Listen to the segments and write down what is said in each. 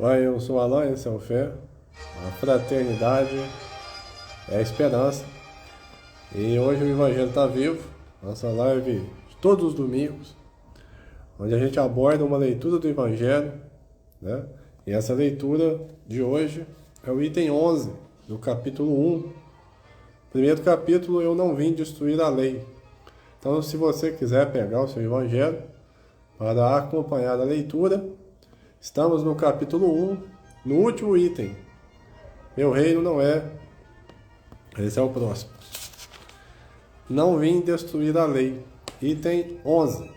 Oi, eu sou Alan, esse é o Fé. A fraternidade é a esperança. E hoje o Evangelho está vivo, nossa live de todos os domingos, onde a gente aborda uma leitura do Evangelho, né? E essa leitura de hoje é o item 11 do capítulo 1. Primeiro capítulo, eu não vim destruir a lei. Então, se você quiser pegar o seu Evangelho para acompanhar a leitura, estamos no capítulo 1, no último item. Meu reino não é... Esse é o próximo. Não vim destruir a lei. Item 11.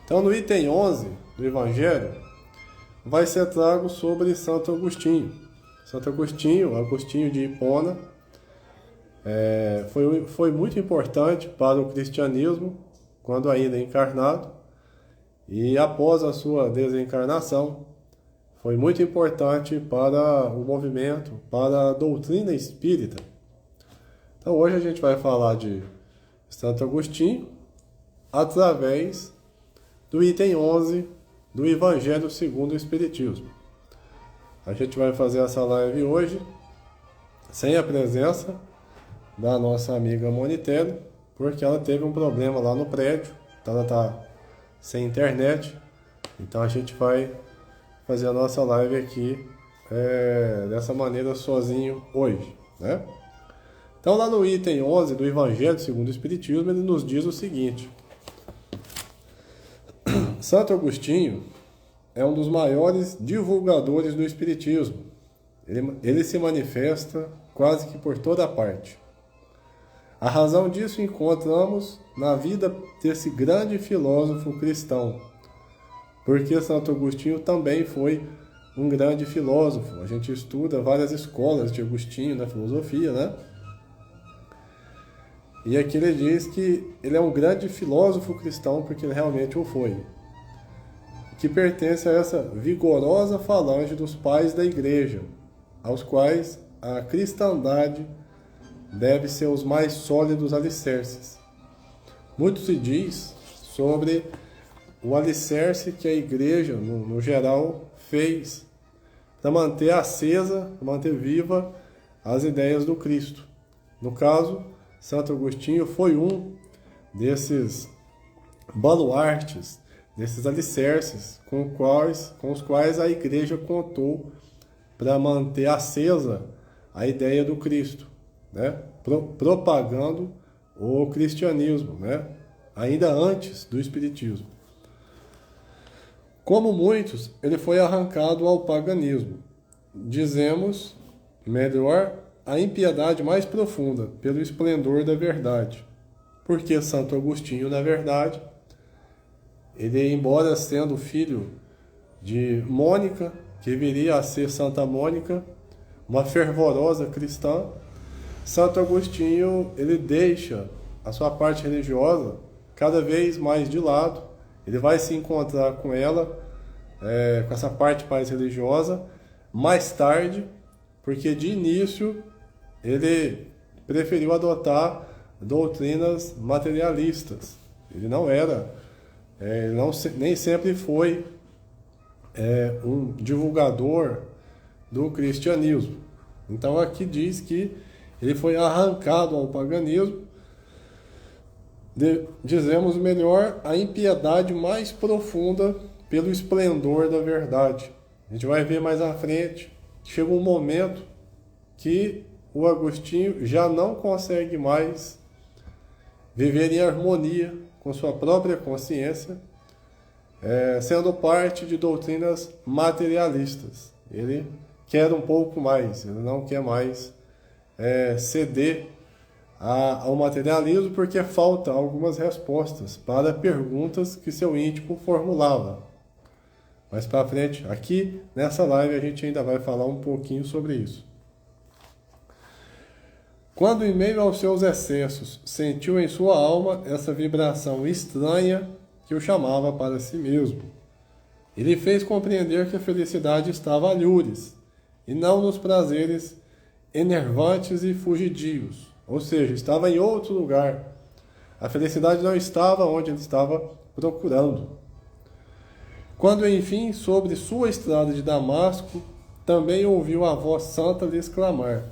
Então, no item 11 do Evangelho, vai ser trago sobre Santo Agostinho. Santo Agostinho, Agostinho de Hipona, foi muito importante para o cristianismo quando ainda encarnado, e após a sua desencarnação foi muito importante para o movimento, para a doutrina espírita. Então hoje a gente vai falar de Santo Agostinho através do item 11 do Evangelho segundo o Espiritismo. A gente vai fazer essa live hoje sem a presença da nossa amiga Monitelli, porque ela teve um problema lá no prédio, então ela está sem internet. Então a gente vai fazer a nossa live aqui dessa maneira sozinho hoje, né? Então lá no item 11 do Evangelho segundo o Espiritismo, ele nos diz o seguinte: Santo Agostinho é um dos maiores divulgadores do Espiritismo. Ele se manifesta quase que por toda parte. A razão disso encontramos na vida desse grande filósofo cristão, porque Santo Agostinho também foi um grande filósofo. A gente estuda várias escolas de Agostinho na filosofia, né? E aqui ele diz que ele é um grande filósofo cristão, porque ele realmente o foi, que pertence a essa vigorosa falange dos pais da igreja, aos quais a cristandade deve ser os mais sólidos alicerces. Muito se diz sobre o alicerce que a igreja, no geral, fez para manter acesa, manter viva as ideias do Cristo. No caso, Santo Agostinho foi um desses baluartes, desses alicerces com os quais a igreja contou para manter acesa a ideia do Cristo, né? Propagando o cristianismo, né? Ainda antes do espiritismo. Como muitos, ele foi arrancado ao paganismo. Dizemos, melhor, a impiedade mais profunda, pelo esplendor da verdade. Porque Santo Agostinho, na verdade, ele, embora sendo filho de Mônica, que viria a ser Santa Mônica, uma fervorosa cristã, Santo Agostinho, ele deixa a sua parte religiosa cada vez mais de lado. Ele vai se encontrar com ela, com essa parte mais religiosa, mais tarde, porque de início ele preferiu adotar doutrinas materialistas. Ele não era, nem sempre foi um divulgador do cristianismo. Então aqui diz que ele foi arrancado ao paganismo. Dizemos melhor, a impiedade mais profunda pelo esplendor da verdade. A gente vai ver mais à frente que chega um momento que o Agostinho já não consegue mais viver em harmonia com sua própria consciência, sendo parte de doutrinas materialistas. Ele quer um pouco mais, ele não quer mais ceder ao materialismo, porque falta algumas respostas para perguntas que seu íntimo formulava. Mais para frente, aqui nessa live, a gente ainda vai falar um pouquinho sobre isso. Quando, em meio aos seus excessos, sentiu em sua alma essa vibração estranha que o chamava para si mesmo, ele fez compreender que a felicidade estava a lures, e não nos prazeres enervantes e fugidios, ou seja, estava em outro lugar. A felicidade não estava onde ele estava procurando. Quando, enfim, sobre sua estrada de Damasco, também ouviu a voz santa lhe exclamar: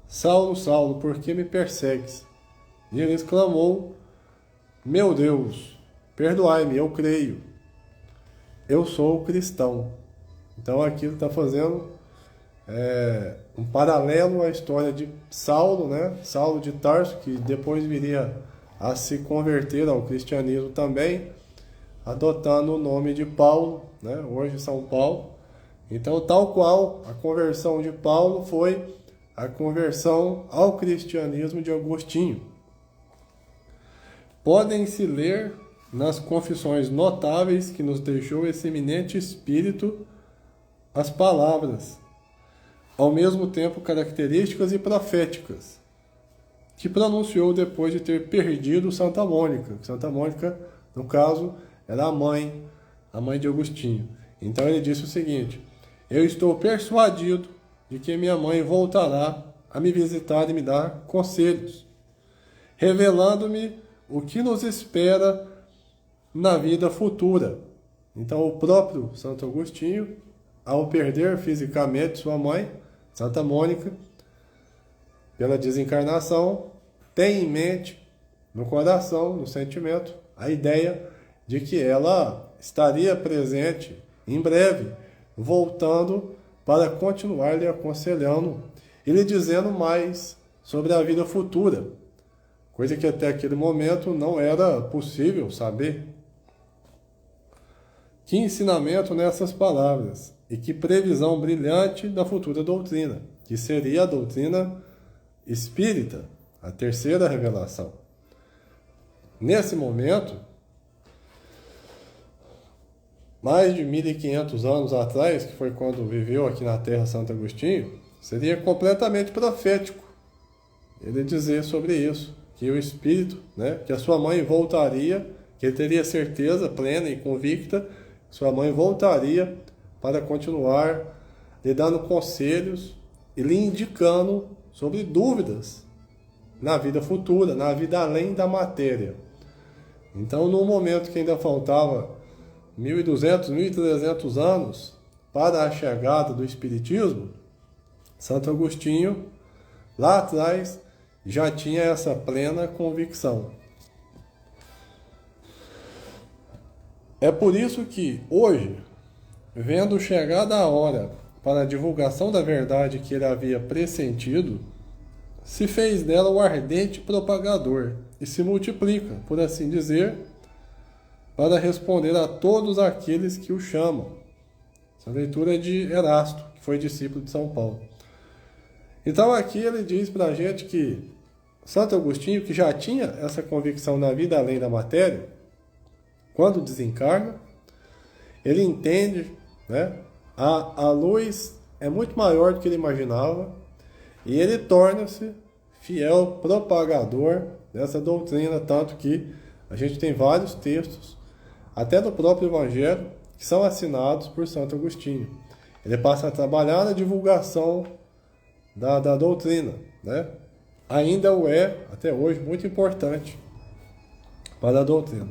Saulo, Saulo, por que me persegues? E ele exclamou: Meu Deus, perdoai-me, eu creio. Eu sou cristão. Então aqui ele está fazendo um paralelo à história de Saulo, né? Saulo de Tarso, que depois viria a se converter ao cristianismo também, adotando o nome de Paulo, né? Hoje São Paulo. Então, tal qual a conversão de Paulo foi a conversão ao cristianismo de Agostinho. Podem-se ler nas confissões notáveis que nos deixou esse eminente espírito as palavras, ao mesmo tempo características e proféticas, que pronunciou depois de ter perdido Santa Mônica. Santa Mônica, no caso, era a mãe de Agostinho. Então ele disse o seguinte: eu estou persuadido de que minha mãe voltará a me visitar e me dar conselhos, revelando-me o que nos espera na vida futura. Então o próprio Santo Agostinho, ao perder fisicamente sua mãe, Santa Mônica, pela desencarnação, tem em mente, no coração, no sentimento, a ideia de que ela estaria presente em breve, voltando para continuar lhe aconselhando e lhe dizendo mais sobre a vida futura, coisa que até aquele momento não era possível saber. Que ensinamento nessas palavras, e que previsão brilhante da futura doutrina, que seria a doutrina espírita, a terceira revelação. Nesse momento, mais de 1500 anos atrás, que foi quando viveu aqui na Terra Santo Agostinho, seria completamente profético ele dizer sobre isso, que o espírito, né, que a sua mãe voltaria, que ele teria certeza plena e convicta, que sua mãe voltaria para continuar lhe dando conselhos e lhe indicando sobre dúvidas na vida futura, na vida além da matéria. Então, no momento que ainda faltava 1200, 1300 anos para a chegada do Espiritismo, Santo Agostinho, lá atrás, já tinha essa plena convicção. É por isso que, hoje, vendo chegada a hora para a divulgação da verdade que ele havia pressentido, se fez dela o ardente propagador e se multiplica, por assim dizer, para responder a todos aqueles que o chamam. Essa leitura é de Erasto, que foi discípulo de São Paulo. Então aqui ele diz para a gente que Santo Agostinho, que já tinha essa convicção na vida além da matéria, quando desencarna, ele entende, né, a luz é muito maior do que ele imaginava, e ele torna-se fiel propagador dessa doutrina, tanto que a gente tem vários textos, até do próprio Evangelho, que são assinados por Santo Agostinho. Ele passa a trabalhar na divulgação da doutrina, né? Ainda o é, até hoje, muito importante para a doutrina.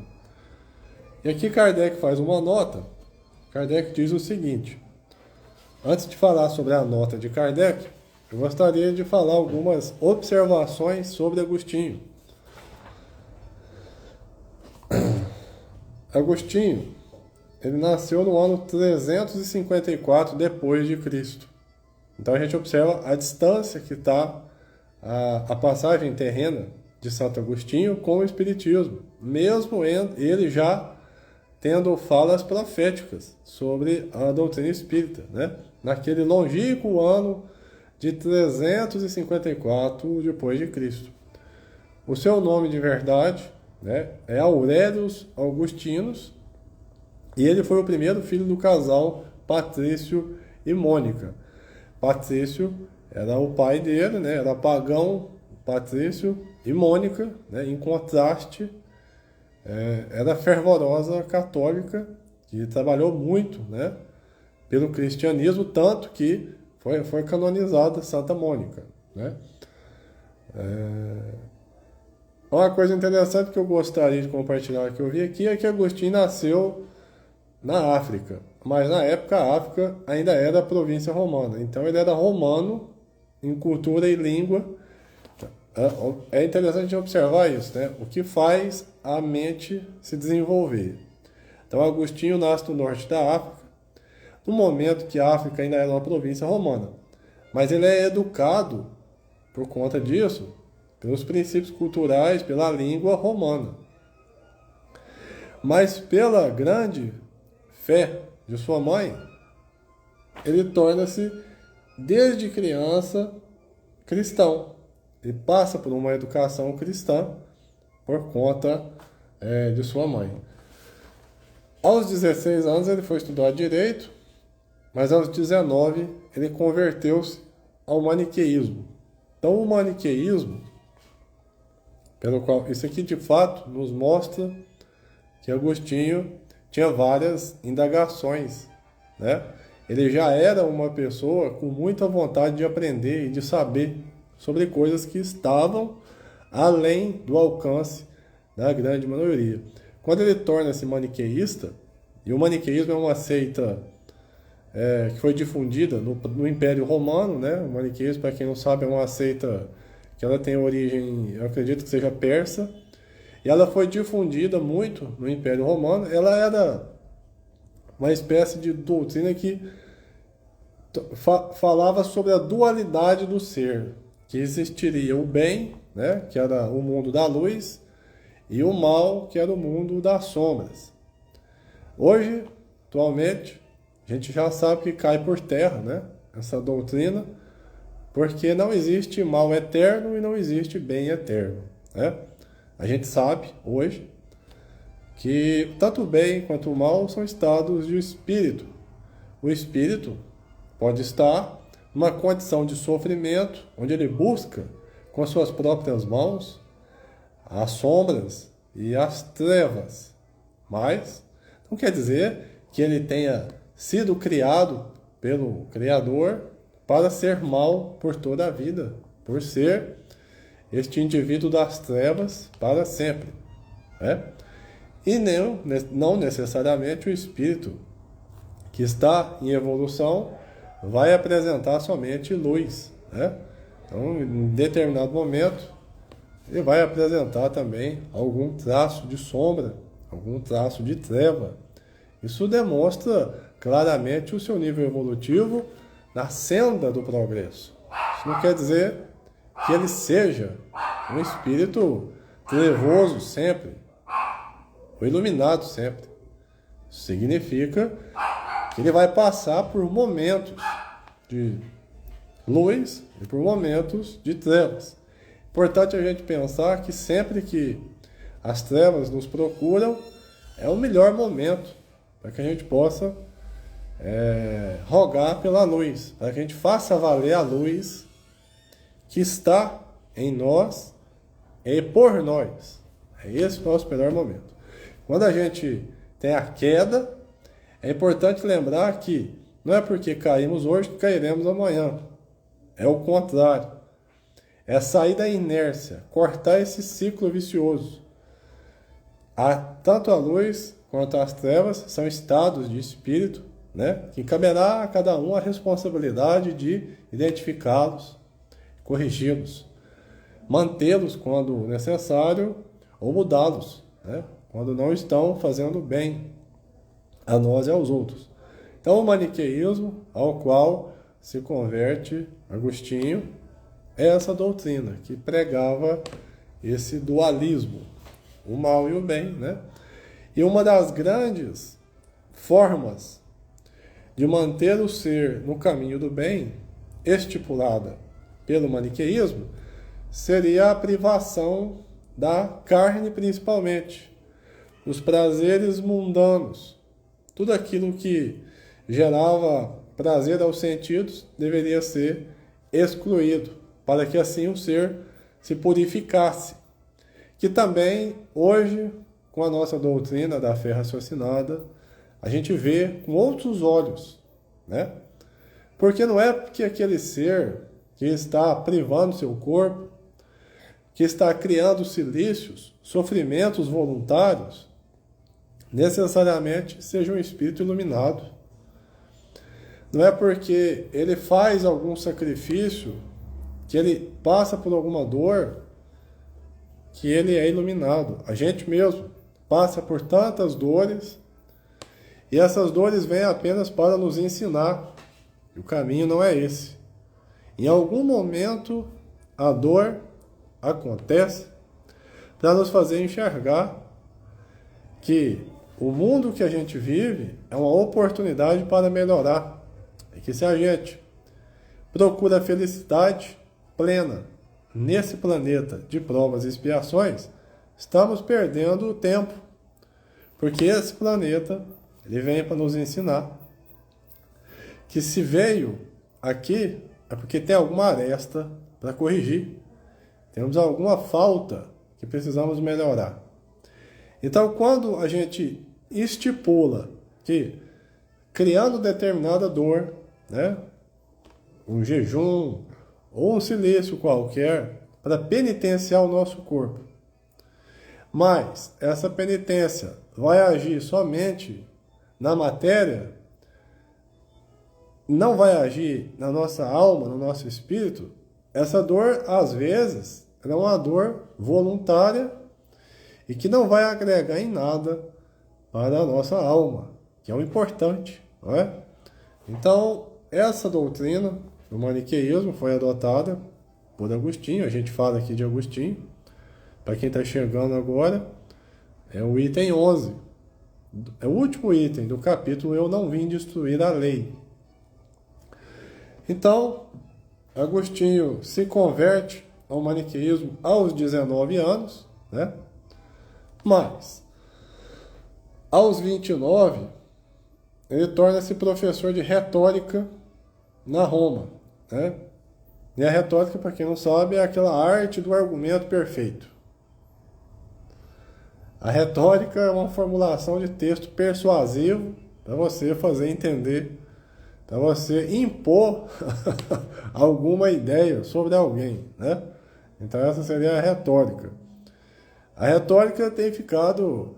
E aqui Kardec faz uma nota. Kardec diz o seguinte: antes de falar sobre a nota de Kardec, eu gostaria de falar algumas observações sobre Agostinho. Agostinho, ele nasceu no ano 354 depois de Cristo. Então a gente observa a distância que está a passagem terrena de Santo Agostinho com o Espiritismo, mesmo ele já tendo falas proféticas sobre a doutrina espírita, né? Naquele longínquo ano de 354 depois de Cristo. O seu nome de verdade, né, é Aurelius Augustinus, e ele foi o primeiro filho do casal Patrício e Mônica. Patrício era o pai dele, né, era pagão, Patrício, e Mônica, né, em contraste, era fervorosa católica, que trabalhou muito, né, pelo cristianismo, tanto que foi canonizada Santa Mônica, né. Uma coisa interessante que eu gostaria de compartilhar que eu vi aqui é que Agostinho nasceu na África, mas na época a África ainda era província romana, então ele era romano em cultura e língua. É interessante observar isso, né? O que faz a mente se desenvolver. Então Agostinho nasce no norte da África, no momento que a África ainda era uma província romana, mas ele é educado por conta disso, pelos princípios culturais, pela língua romana. Mas pela grande fé de sua mãe, ele torna-se, desde criança, cristão. Ele passa por uma educação cristã por conta de sua mãe. Aos 16 anos ele foi estudar direito, mas aos 19 ele converteu-se ao maniqueísmo. Então o maniqueísmo, pelo qual isso aqui de fato nos mostra que Agostinho tinha várias indagações, né? Ele já era uma pessoa com muita vontade de aprender e de saber sobre coisas que estavam além do alcance da grande maioria. Quando ele torna-se maniqueísta, e o maniqueísmo é uma seita que foi difundida no Império Romano, né? O maniqueísmo, para quem não sabe, é uma seita que ela tem origem, eu acredito que seja persa, e ela foi difundida muito no Império Romano. Ela era uma espécie de doutrina que falava sobre a dualidade do ser, que existiria o bem, né, que era o mundo da luz, e o mal, que era o mundo das sombras. Hoje, atualmente, a gente já sabe que cai por terra, né, essa doutrina, porque não existe mal eterno e não existe bem eterno, né? A gente sabe hoje que tanto o bem quanto o mal são estados de espírito. O espírito pode estar numa condição de sofrimento, onde ele busca com suas próprias mãos as sombras e as trevas. Mas não quer dizer que ele tenha sido criado pelo Criador para ser mal por toda a vida, por ser este indivíduo das trevas para sempre, né? E não necessariamente o espírito que está em evolução vai apresentar somente luz, né? Então, em determinado momento, ele vai apresentar também algum traço de sombra, algum traço de treva. Isso demonstra claramente o seu nível evolutivo na senda do progresso. Isso não quer dizer que ele seja um espírito trevoso sempre, ou iluminado sempre. Isso significa que ele vai passar por momentos de luz e por momentos de trevas. Importante a gente pensar que sempre que as trevas nos procuram, é o melhor momento para que a gente possa rogar pela luz, para que a gente faça valer a luz que está em nós e por nós. É esse o nosso melhor momento. Quando a gente tem a queda, é importante lembrar que não é porque caímos hoje que cairemos amanhã. É o contrário. É sair da inércia, cortar esse ciclo vicioso. Tanto a luz quanto as trevas são estados de espírito, né, que caberá a cada um a responsabilidade de identificá-los, corrigi-los, mantê-los quando necessário ou mudá-los, né, quando não estão fazendo bem a nós e aos outros. Então, o maniqueísmo, ao qual se converte Agostinho, é essa doutrina que pregava esse dualismo, o mal e o bem, né? E uma das grandes formas de manter o ser no caminho do bem, estipulada pelo maniqueísmo, seria a privação da carne, principalmente, os prazeres mundanos. Tudo aquilo que gerava prazer aos sentidos deveria ser excluído, para que assim o ser se purificasse. Que também, hoje, com a nossa doutrina da fé raciocinada, a gente vê com outros olhos, né? Porque não é porque aquele ser que está privando seu corpo, que está criando silícios, sofrimentos voluntários, necessariamente seja um espírito iluminado. Não é porque ele faz algum sacrifício, que ele passa por alguma dor, que ele é iluminado. A gente mesmo passa por tantas dores, e essas dores vêm apenas para nos ensinar. E o caminho não é esse. Em algum momento, a dor acontece para nos fazer enxergar que o mundo que a gente vive é uma oportunidade para melhorar. E que se a gente procura a felicidade plena nesse planeta de provas e expiações, estamos perdendo o tempo. Porque esse planeta, ele vem para nos ensinar que se veio aqui é porque tem alguma aresta para corrigir. Temos alguma falta que precisamos melhorar. Então, quando a gente estipula que, criando determinada dor, né, um jejum ou um silêncio qualquer, para penitenciar o nosso corpo, mas essa penitência vai agir somente na matéria, não vai agir na nossa alma, no nosso espírito, essa dor, às vezes, é uma dor voluntária e que não vai agregar em nada para a nossa alma, que é o importante, não é? Então, essa doutrina do maniqueísmo foi adotada por Agostinho. A gente fala aqui de Agostinho. Para quem está chegando agora, é o item 11. É o último item do capítulo Eu Não Vim Destruir a Lei. Então, Agostinho se converte ao maniqueísmo aos 19 anos, né? Mas, aos 29, ele torna-se professor de retórica na Roma, né? E a retórica, para quem não sabe, é aquela arte do argumento perfeito. A retórica é uma formulação de texto persuasivo para você fazer entender, para você impor alguma ideia sobre alguém, né? Então essa seria a retórica. A retórica tem ficado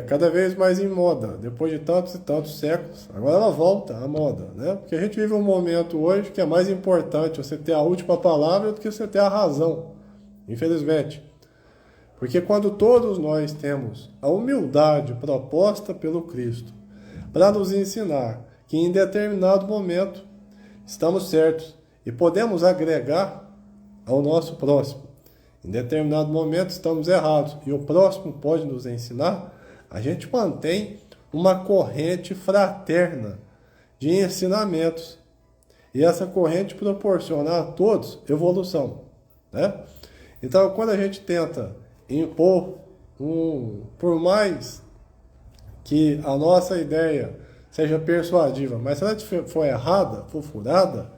cada vez mais em moda, depois de tantos e tantos séculos. Agora ela volta à moda, né? Porque a gente vive um momento hoje que é mais importante você ter a última palavra do que você ter a razão, infelizmente. Porque quando todos nós temos a humildade proposta pelo Cristo para nos ensinar que em determinado momento estamos certos e podemos agregar ao nosso próximo, em determinado momento estamos errados e o próximo pode nos ensinar, a gente mantém uma corrente fraterna de ensinamentos. E essa corrente proporciona a todos evolução, né? Então, quando a gente tenta impor por mais que a nossa ideia seja persuasiva, mas se ela for errada, for furada,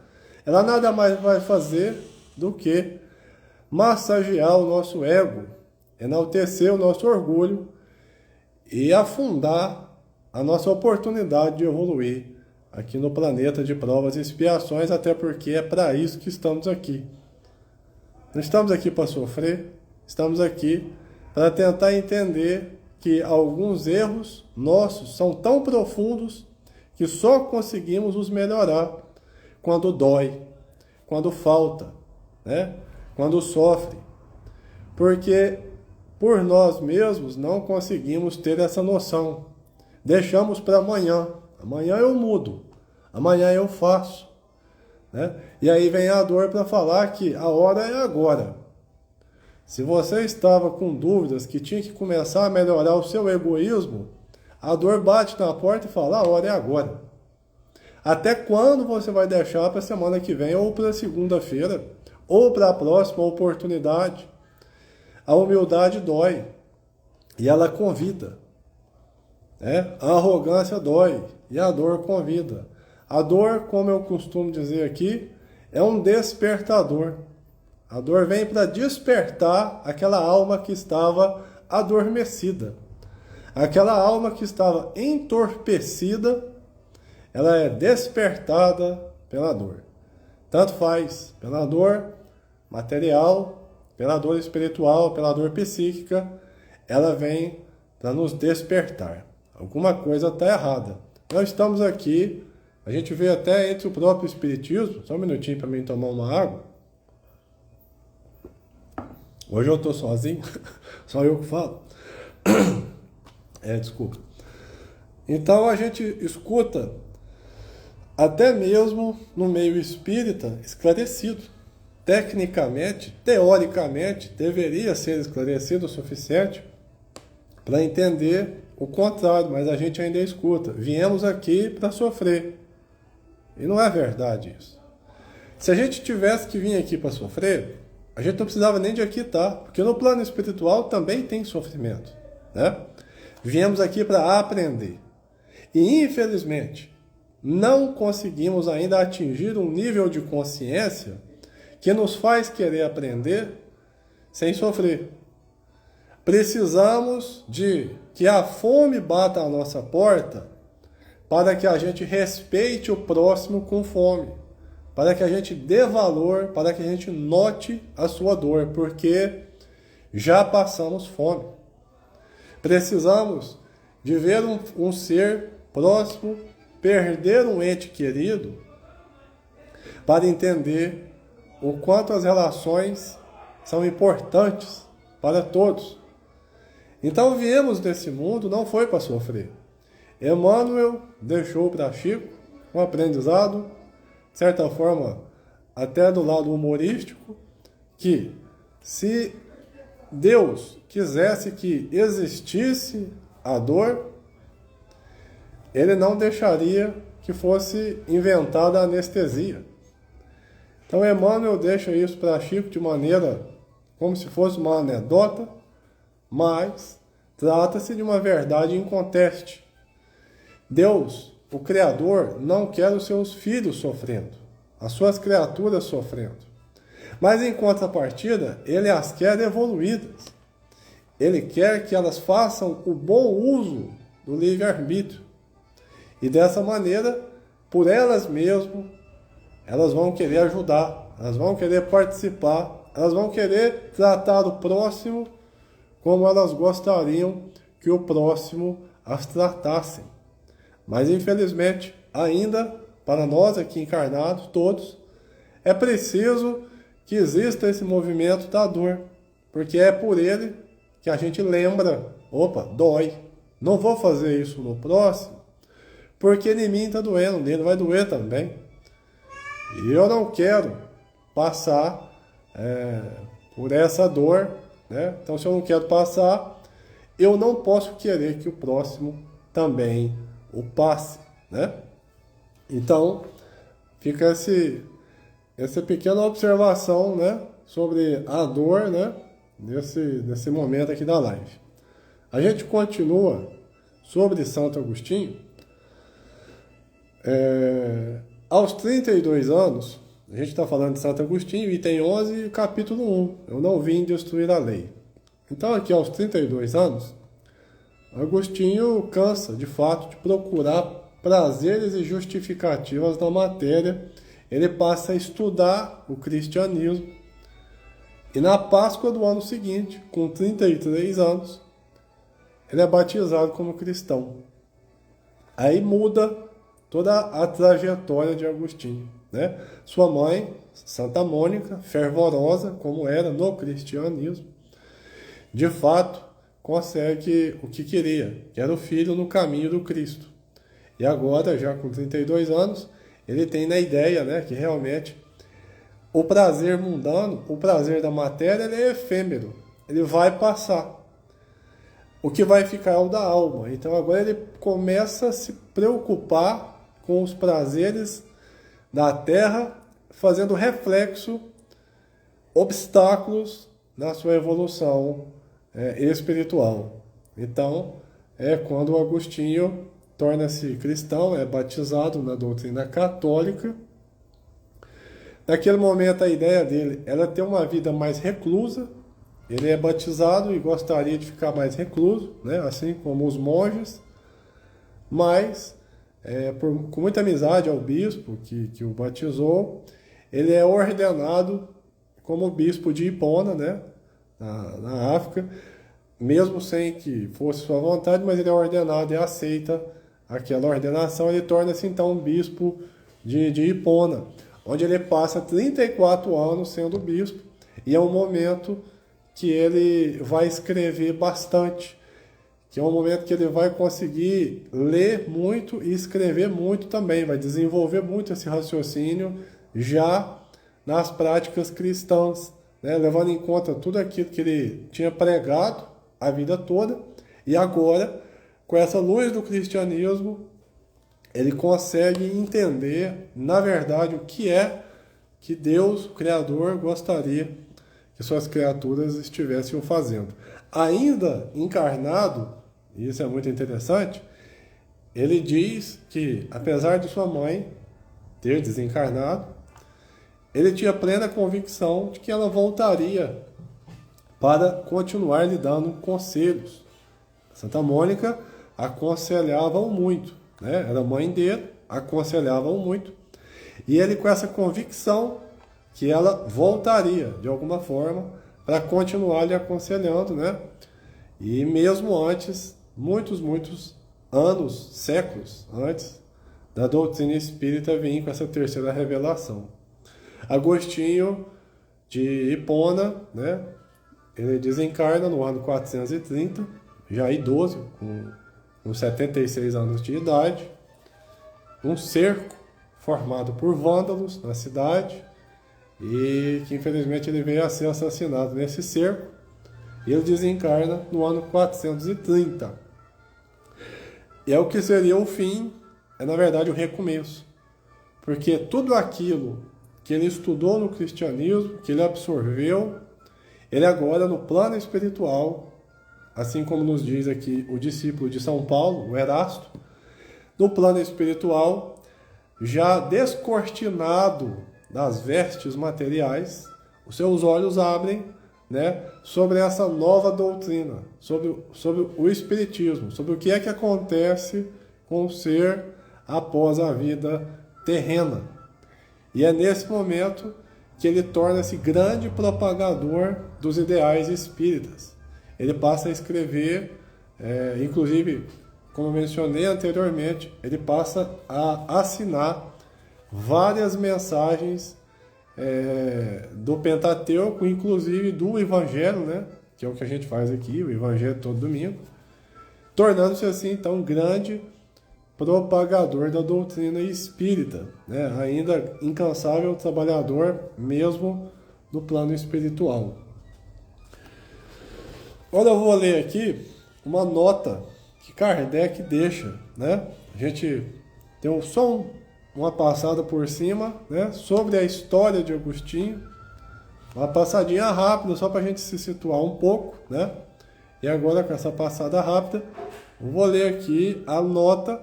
ela nada mais vai fazer do que massagear o nosso ego, enaltecer o nosso orgulho e afundar a nossa oportunidade de evoluir aqui no planeta de provas e expiações, até porque é para isso que estamos aqui. Não estamos aqui para sofrer, estamos aqui para tentar entender que alguns erros nossos são tão profundos que só conseguimos os melhorar quando dói, quando falta, né? Quando sofre. Porque por nós mesmos não conseguimos ter essa noção. Deixamos para amanhã. Amanhã eu mudo, amanhã eu faço, né? E aí vem a dor para falar que a hora é agora. Se você estava com dúvidas que tinha que começar a melhorar o seu egoísmo, a dor bate na porta e fala, a hora é agora. Até quando você vai deixar para a semana que vem, ou para segunda-feira, ou para a próxima oportunidade? A humildade dói, e ela convida, né? A arrogância dói, e a dor convida. A dor, como eu costumo dizer aqui, é um despertador. A dor vem para despertar aquela alma que estava adormecida. Aquela alma que estava entorpecida, ela é despertada pela dor. Tanto faz pela dor material, pela dor espiritual, pela dor psíquica, ela vem para nos despertar. Alguma coisa está errada. Nós estamos aqui, a gente vê até entre o próprio Espiritismo, só um minutinho para mim tomar uma água. Hoje eu estou sozinho, só eu que falo. Desculpa. Então a gente escuta, até mesmo no meio espírita, esclarecido. Tecnicamente, teoricamente, deveria ser esclarecido o suficiente para entender o contrário, mas a gente ainda escuta. Viemos aqui para sofrer. E não é verdade isso. Se a gente tivesse que vir aqui para sofrer, a gente não precisava nem de aqui estar, porque no plano espiritual também tem sofrimento, né? Viemos aqui para aprender. E infelizmente, não conseguimos ainda atingir um nível de consciência que nos faz querer aprender sem sofrer. Precisamos de que a fome bata à nossa porta para que a gente respeite o próximo com fome, para que a gente dê valor, para que a gente note a sua dor, porque já passamos fome. Precisamos de ver um ser próximo perder um ente querido para entender o quanto as relações são importantes para todos. Então viemos desse mundo, não foi para sofrer. Emmanuel deixou para Chico um aprendizado, de certa forma, até do lado humorístico, que se Deus quisesse que existisse a dor, Ele não deixaria que fosse inventada a anestesia. Então Emmanuel deixa isso para Chico de maneira como se fosse uma anedota, mas trata-se de uma verdade inconteste. Deus, o Criador, não quer os seus filhos sofrendo, as suas criaturas sofrendo. Mas em contrapartida, Ele as quer evoluídas. Ele quer que elas façam o bom uso do livre-arbítrio. E dessa maneira, por elas mesmas, elas vão querer ajudar, elas vão querer participar, elas vão querer tratar o próximo como elas gostariam que o próximo as tratassem. Mas infelizmente, ainda para nós aqui encarnados, todos, é preciso que exista esse movimento da dor, porque é por ele que a gente lembra, opa, dói, não vou fazer isso no próximo, porque em mim está doendo, nele vai doer também. E eu não quero passar por essa dor, né? Então, se eu não quero passar, eu não posso querer que o próximo também o passe, né? Então, fica essa pequena observação, né, sobre a dor, né, nesse momento aqui da live. A gente continua sobre Santo Agostinho. Aos 32 anos, a gente está falando de Santo Agostinho, item 11, capítulo 1. Eu não vim destruir a lei. Então, aqui aos 32 anos, Agostinho cansa, de fato, de procurar prazeres e justificativas na matéria. Ele passa a estudar o cristianismo. E na Páscoa do ano seguinte, com 33 anos, ele é batizado como cristão. Aí muda toda a trajetória de Agostinho, né? Sua mãe, Santa Mônica, fervorosa como era no cristianismo, de fato consegue o que queria, que era o filho no caminho do Cristo. E agora, já com 32 anos, ele tem na ideia, né, que realmente o prazer mundano, o prazer da matéria, ele é efêmero, ele vai passar. O que vai ficar é o da alma. Então agora ele começa a se preocupar com os prazeres da terra, fazendo reflexo, obstáculos na sua evolução espiritual. Então, é quando o Agostinho torna-se cristão, é batizado na doutrina católica. Naquele momento, a ideia dele era ter uma vida mais reclusa. Ele é batizado e gostaria de ficar mais recluso, né? Assim como os monges, mas com muita amizade ao bispo que o batizou, ele é ordenado como bispo de Hipona, né? Na África, mesmo sem que fosse sua vontade, mas ele é ordenado e aceita aquela ordenação, ele torna-se então um bispo de Hipona, onde ele passa 34 anos sendo bispo, e é um momento que ele vai escrever bastante, que é um momento que ele vai conseguir ler muito e escrever muito também, vai desenvolver muito esse raciocínio já nas práticas cristãs, né? Levando em conta tudo aquilo que ele tinha pregado a vida toda, e agora, com essa luz do cristianismo, ele consegue entender, na verdade, o que é que Deus, o Criador, gostaria que suas criaturas estivessem fazendo. Ainda encarnado, e isso é muito interessante, ele diz que, apesar de sua mãe ter desencarnado, ele tinha plena convicção de que ela voltaria para continuar lhe dando conselhos. Santa Mônica aconselhava-o muito, né? Era mãe dele, aconselhava-o muito. E ele, com essa convicção que ela voltaria, de alguma forma, para continuar lhe aconselhando, né? E mesmo antes, muitos anos, séculos antes da doutrina espírita vir com essa terceira revelação. Agostinho de Hipona, né? Ele desencarna no ano 430, já idoso, com 76 anos de idade. Um cerco formado por vândalos na cidade, e que infelizmente ele veio a ser assassinado nesse cerco. E ele desencarna no ano 430. E é o que seria o fim, é na verdade o recomeço. Porque tudo aquilo que ele estudou no cristianismo, que ele absorveu, ele agora no plano espiritual, assim como nos diz aqui o discípulo de São Paulo, o Erasto, no plano espiritual, já descortinado das vestes materiais, os seus olhos abrem, né, sobre essa nova doutrina, sobre o Espiritismo, sobre o que é que acontece com o ser após a vida terrena. E é nesse momento que ele torna-se grande propagador dos ideais espíritas. Ele passa a escrever, inclusive, como mencionei anteriormente, ele passa a assinar várias mensagens do Pentateuco, inclusive do Evangelho, né? Que é o que a gente faz aqui, o Evangelho todo domingo, tornando-se assim, então, grande propagador da doutrina espírita, né? Ainda incansável trabalhador mesmo no plano espiritual. Agora eu vou ler aqui uma nota que Kardec deixa, né? A gente deu só uma passada por cima, né, sobre a história de Agostinho, uma passadinha rápida só para a gente se situar um pouco, né? E agora, com essa passada rápida, eu vou ler aqui a nota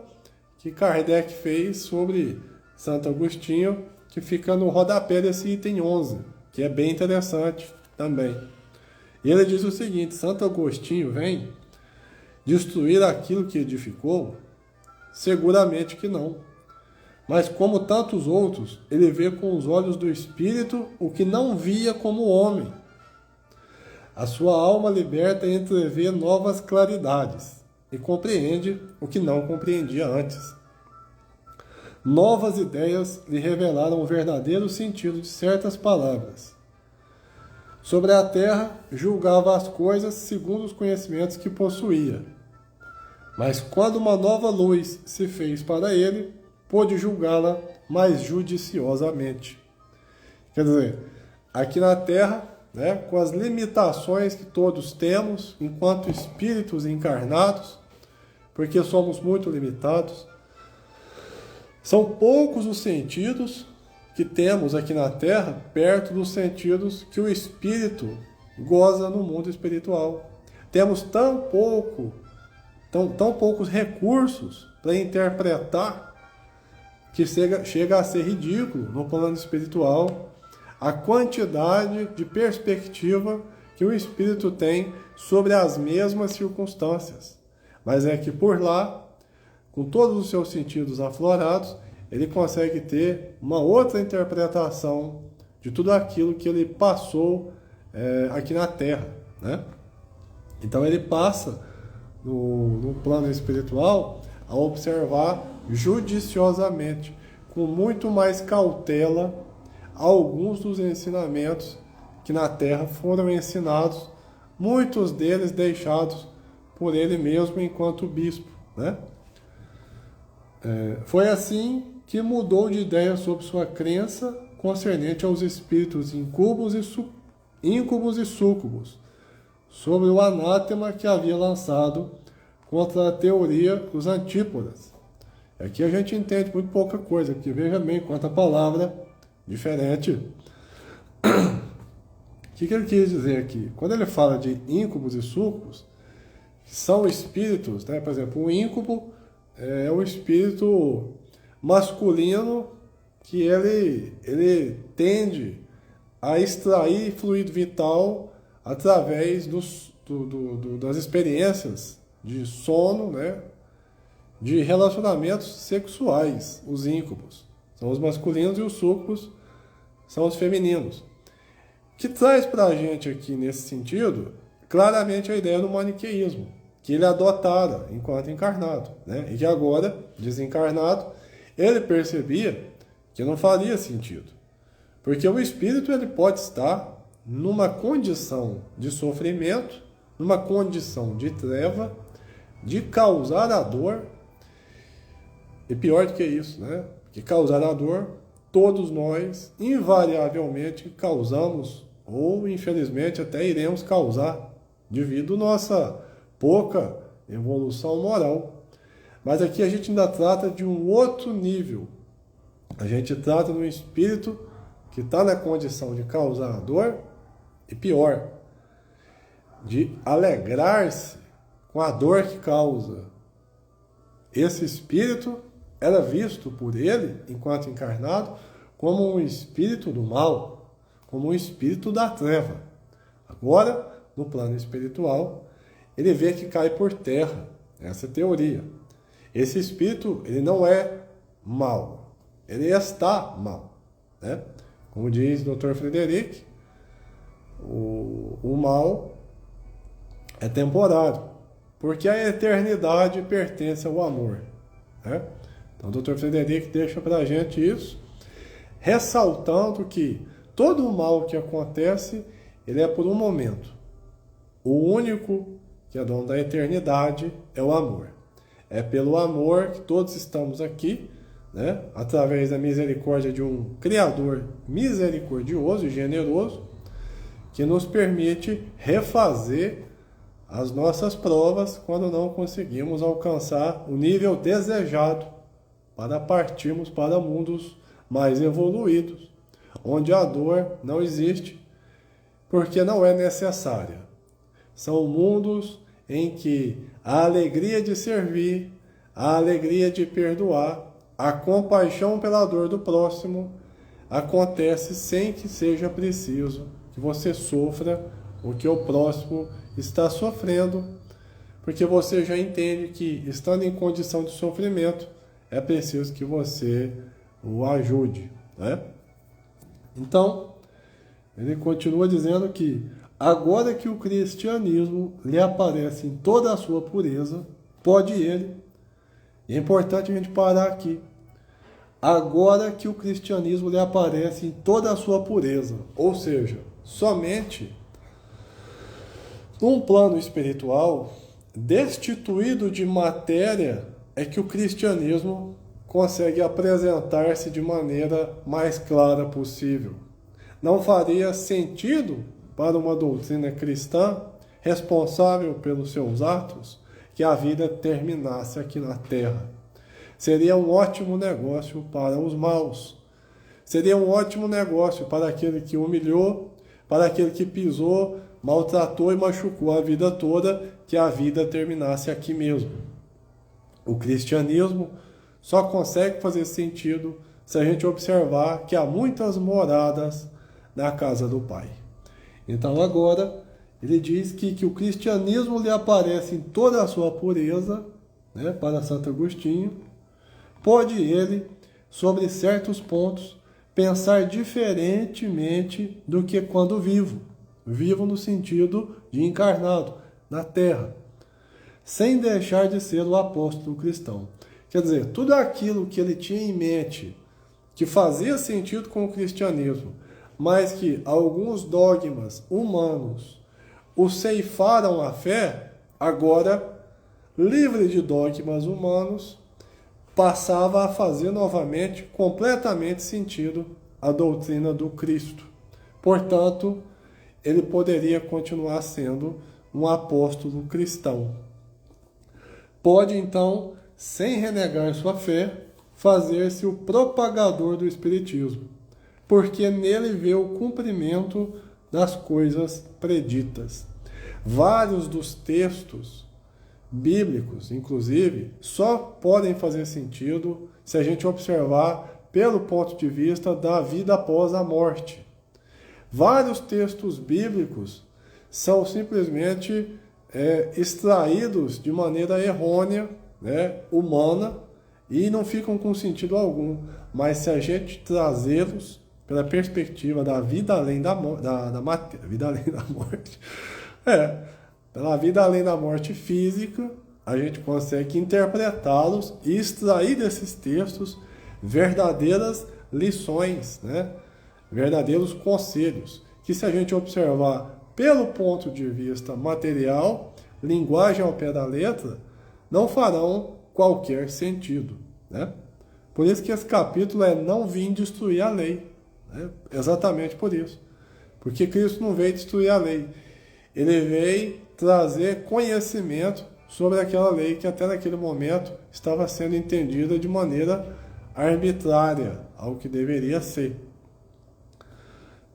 que Kardec fez sobre Santo Agostinho, que fica no rodapé desse item 11, que é bem interessante também. E ele diz o seguinte: Santo Agostinho vem destruir aquilo que edificou? Seguramente que não. Mas como tantos outros, ele vê com os olhos do espírito o que não via como homem. A sua alma liberta entrevê novas claridades e compreende o que não compreendia antes. Novas ideias lhe revelaram o verdadeiro sentido de certas palavras. Sobre a terra, julgava as coisas segundo os conhecimentos que possuía. Mas quando uma nova luz se fez para ele, pôde julgá-la mais judiciosamente. Quer dizer, aqui na Terra, né, com as limitações que todos temos enquanto espíritos encarnados, porque somos muito limitados, são poucos os sentidos que temos aqui na Terra perto dos sentidos que o espírito goza no mundo espiritual. Temos tão poucos recursos para interpretar que chega a ser ridículo no plano espiritual a quantidade de perspectiva que o espírito tem sobre as mesmas circunstâncias. Mas é que por lá, com todos os seus sentidos aflorados, ele consegue ter uma outra interpretação de tudo aquilo que ele passou aqui na Terra, né? Então ele passa, no plano espiritual, a observar judiciosamente, com muito mais cautela, alguns dos ensinamentos que na Terra foram ensinados, muitos deles deixados por ele mesmo enquanto bispo, né? Foi assim que mudou de ideia sobre sua crença concernente aos espíritos íncubos e súcubos, sobre o anátema que havia lançado contra a teoria dos antípodas. Aqui a gente entende muito pouca coisa, porque veja bem quanta palavra diferente. O que ele quis dizer aqui? Quando ele fala de íncubos e súcubos, são espíritos, né? Por exemplo, o íncubo é o espírito masculino que ele tende a extrair fluido vital através das experiências de sono, né? De relacionamentos sexuais, os íncubos. São os masculinos e os súcubos são os femininos. Que traz para a gente aqui, nesse sentido, claramente a ideia do maniqueísmo, que ele adotara enquanto encarnado, né? E que agora, desencarnado, ele percebia que não faria sentido. Porque o espírito ele pode estar numa condição de sofrimento, numa condição de treva, de causar a dor, e pior do que isso, né? Porque causar a dor, todos nós, invariavelmente, causamos, ou infelizmente até iremos causar, devido à nossa pouca evolução moral. Mas aqui a gente ainda trata de um outro nível. A gente trata de um espírito que está na condição de causar a dor, e pior, de alegrar-se com a dor que causa. Esse espírito era visto por ele, enquanto encarnado, como um espírito do mal, como um espírito da treva. Agora, no plano espiritual, ele vê que cai por terra essa teoria. Esse espírito, ele não é mal, ele está mal, né? Como diz o Dr. Frederic, o mal é temporário, porque a eternidade pertence ao amor, né? Então o Dr. Frederic deixa para a gente isso, ressaltando que todo o mal que acontece, ele é por um momento. O único que é dono da eternidade é o amor. É pelo amor que todos estamos aqui, né? Através da misericórdia de um Criador misericordioso e generoso, que nos permite refazer as nossas provas quando não conseguimos alcançar o nível desejado para partirmos para mundos mais evoluídos, onde a dor não existe, porque não é necessária. São mundos em que a alegria de servir, a alegria de perdoar, a compaixão pela dor do próximo acontece sem que seja preciso que você sofra o que o próximo está sofrendo, porque você já entende que, estando em condição de sofrimento, é preciso que você o ajude, né? Então, ele continua dizendo que agora que o cristianismo lhe aparece em toda a sua pureza, pode ele, e é importante a gente parar aqui, agora que o cristianismo lhe aparece em toda a sua pureza, ou seja, somente num plano espiritual, destituído de matéria, é que o cristianismo consegue apresentar-se de maneira mais clara possível. Não faria sentido para uma doutrina cristã, responsável pelos seus atos, que a vida terminasse aqui na Terra. Seria um ótimo negócio para os maus. Seria um ótimo negócio para aquele que humilhou, para aquele que pisou, maltratou e machucou a vida toda, que a vida terminasse aqui mesmo. O cristianismo só consegue fazer sentido se a gente observar que há muitas moradas na casa do Pai. Então agora ele diz que o cristianismo lhe aparece em toda a sua pureza, né, para Santo Agostinho. Pode ele, sobre certos pontos, pensar diferentemente do que quando vivo. Vivo no sentido de encarnado, na terra, sem deixar de ser o apóstolo cristão. Quer dizer, tudo aquilo que ele tinha em mente, que fazia sentido com o cristianismo, mas que alguns dogmas humanos o ceifaram a fé, agora, livre de dogmas humanos, passava a fazer novamente completamente sentido a doutrina do Cristo. Portanto, ele poderia continuar sendo um apóstolo cristão. Pode, então, sem renegar sua fé, fazer-se o propagador do Espiritismo, porque nele vê o cumprimento das coisas preditas. Vários dos textos bíblicos, inclusive, só podem fazer sentido se a gente observar pelo ponto de vista da vida após a morte. Vários textos bíblicos são simplesmente extraídos de maneira errônea, humana, e não ficam com sentido algum. Mas se a gente trazê-los pela perspectiva da vida além da morte, vida além da morte, pela vida além da morte física, a gente consegue interpretá-los e extrair desses textos verdadeiras lições, verdadeiros conselhos, que se a gente observar pelo ponto de vista material, linguagem ao pé da letra, não farão qualquer sentido. Por isso que esse capítulo é não vim destruir a lei. Exatamente por isso. Porque Cristo não veio destruir a lei. Ele veio trazer conhecimento sobre aquela lei que até naquele momento estava sendo entendida de maneira arbitrária, ao que deveria ser.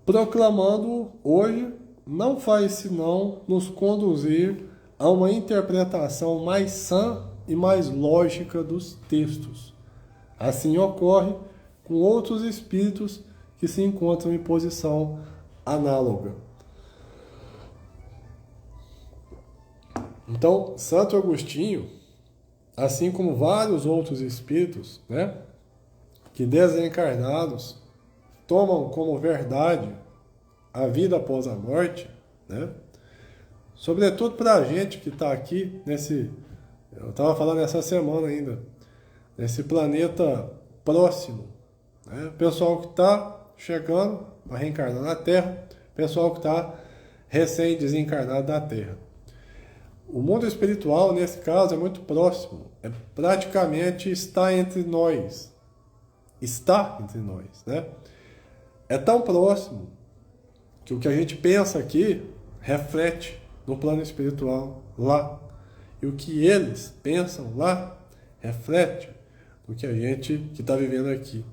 Proclamando hoje não faz senão nos conduzir a uma interpretação mais sã e mais lógica dos textos. Assim ocorre com outros espíritos que se encontram em posição análoga. Então, Santo Agostinho, assim como vários outros espíritos, que desencarnados tomam como verdade a vida após a morte, sobretudo para a gente que está aqui eu estava falando essa semana ainda, nesse planeta próximo, pessoal que está chegando a reencarnar na Terra, pessoal que está recém-desencarnado da Terra. O mundo espiritual, nesse caso, é muito próximo, praticamente está entre nós. Está entre nós, É tão próximo que o que a gente pensa aqui reflete no plano espiritual lá. E o que eles pensam lá reflete no que a gente que está vivendo aqui.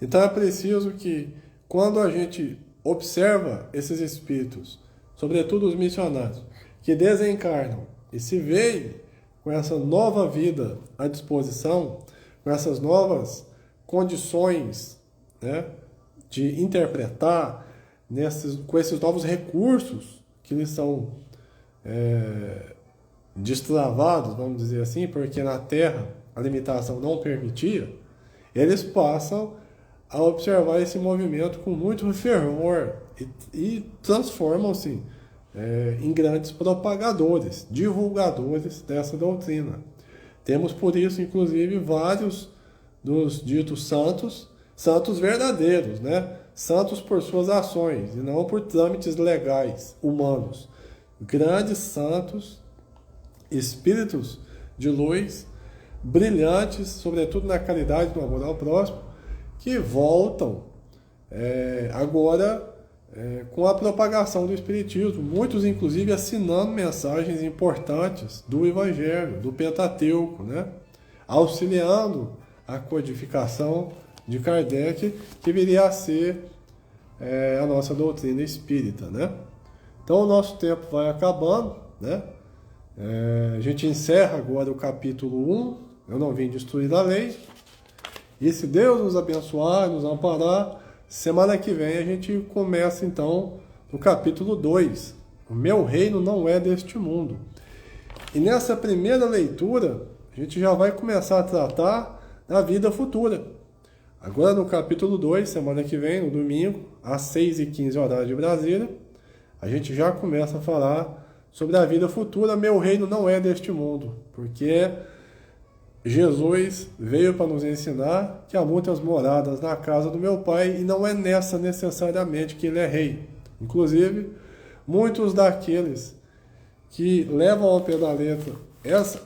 Então é preciso que, quando a gente observa esses espíritos, sobretudo os missionários, que desencarnam e se veem com essa nova vida à disposição, com essas novas condições de interpretar, com esses novos recursos que lhes são destravados, vamos dizer assim, porque na Terra a limitação não permitia, eles passam a observar esse movimento com muito fervor e transformam-se em grandes propagadores, divulgadores dessa doutrina. Temos por isso, inclusive, vários dos ditos santos, santos verdadeiros, santos por suas ações e não por trâmites legais, humanos. Grandes santos, espíritos de luz, brilhantes, sobretudo na caridade e no amor ao próximo, que voltam agora com a propagação do Espiritismo, muitos inclusive assinando mensagens importantes do Evangelho, do Pentateuco, auxiliando a codificação de Kardec, que viria a ser a nossa doutrina espírita. Então o nosso tempo vai acabando, a gente encerra agora o capítulo 1, eu não vim destruir a lei, e se Deus nos abençoar, nos amparar, semana que vem a gente começa então no capítulo 2, o meu reino não é deste mundo. E nessa primeira leitura, a gente já vai começar a tratar da vida futura. Agora no capítulo 2, semana que vem, no domingo, às 6h15 horário de Brasília, a gente já começa a falar sobre a vida futura, meu reino não é deste mundo, porque Jesus veio para nos ensinar que há muitas moradas na casa do meu Pai e não é nessa necessariamente que ele é rei. Inclusive, muitos daqueles que levam ao pé da letra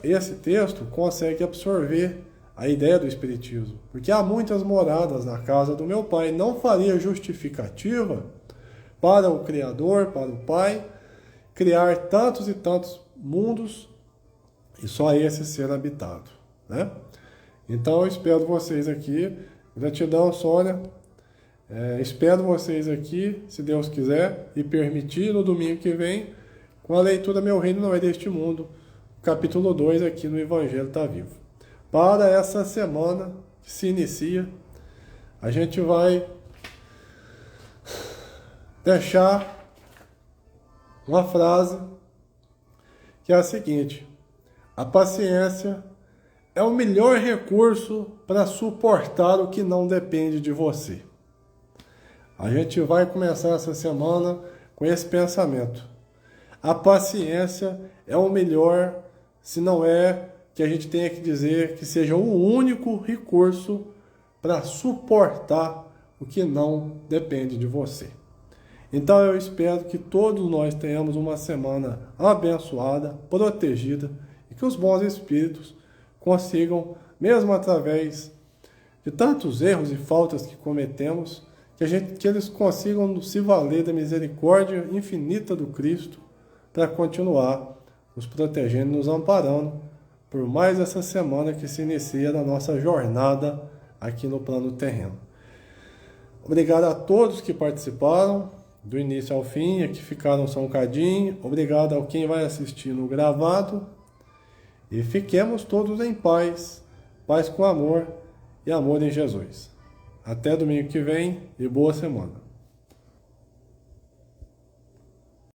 esse texto conseguem absorver a ideia do Espiritismo, porque há muitas moradas na casa do meu Pai, não faria justificativa para o Criador, para o Pai, criar tantos e tantos mundos e só esse ser habitado, né? Então eu espero vocês aqui, gratidão, Sônia, espero vocês aqui, se Deus quiser e permitir, no domingo que vem, com a leitura Meu Reino Não É Deste Mundo, capítulo 2 aqui no Evangelho Está Vivo. Para essa semana que se inicia, a gente vai deixar uma frase que é a seguinte: a paciência é o melhor recurso para suportar o que não depende de você. A gente vai começar essa semana com esse pensamento. A paciência é o melhor, se não é que a gente tenha que dizer que seja o único recurso para suportar o que não depende de você. Então eu espero que todos nós tenhamos uma semana abençoada, protegida e que os bons espíritos consigam, mesmo através de tantos erros e faltas que cometemos, que eles consigam se valer da misericórdia infinita do Cristo para continuar nos protegendo e nos amparando por mais essa semana que se inicia na nossa jornada aqui no plano terreno. Obrigado a todos que participaram do início ao fim, que ficaram só um cadinho. Obrigado a quem vai assistir no gravado. E fiquemos todos em paz, paz com amor e amor em Jesus. Até domingo que vem e boa semana.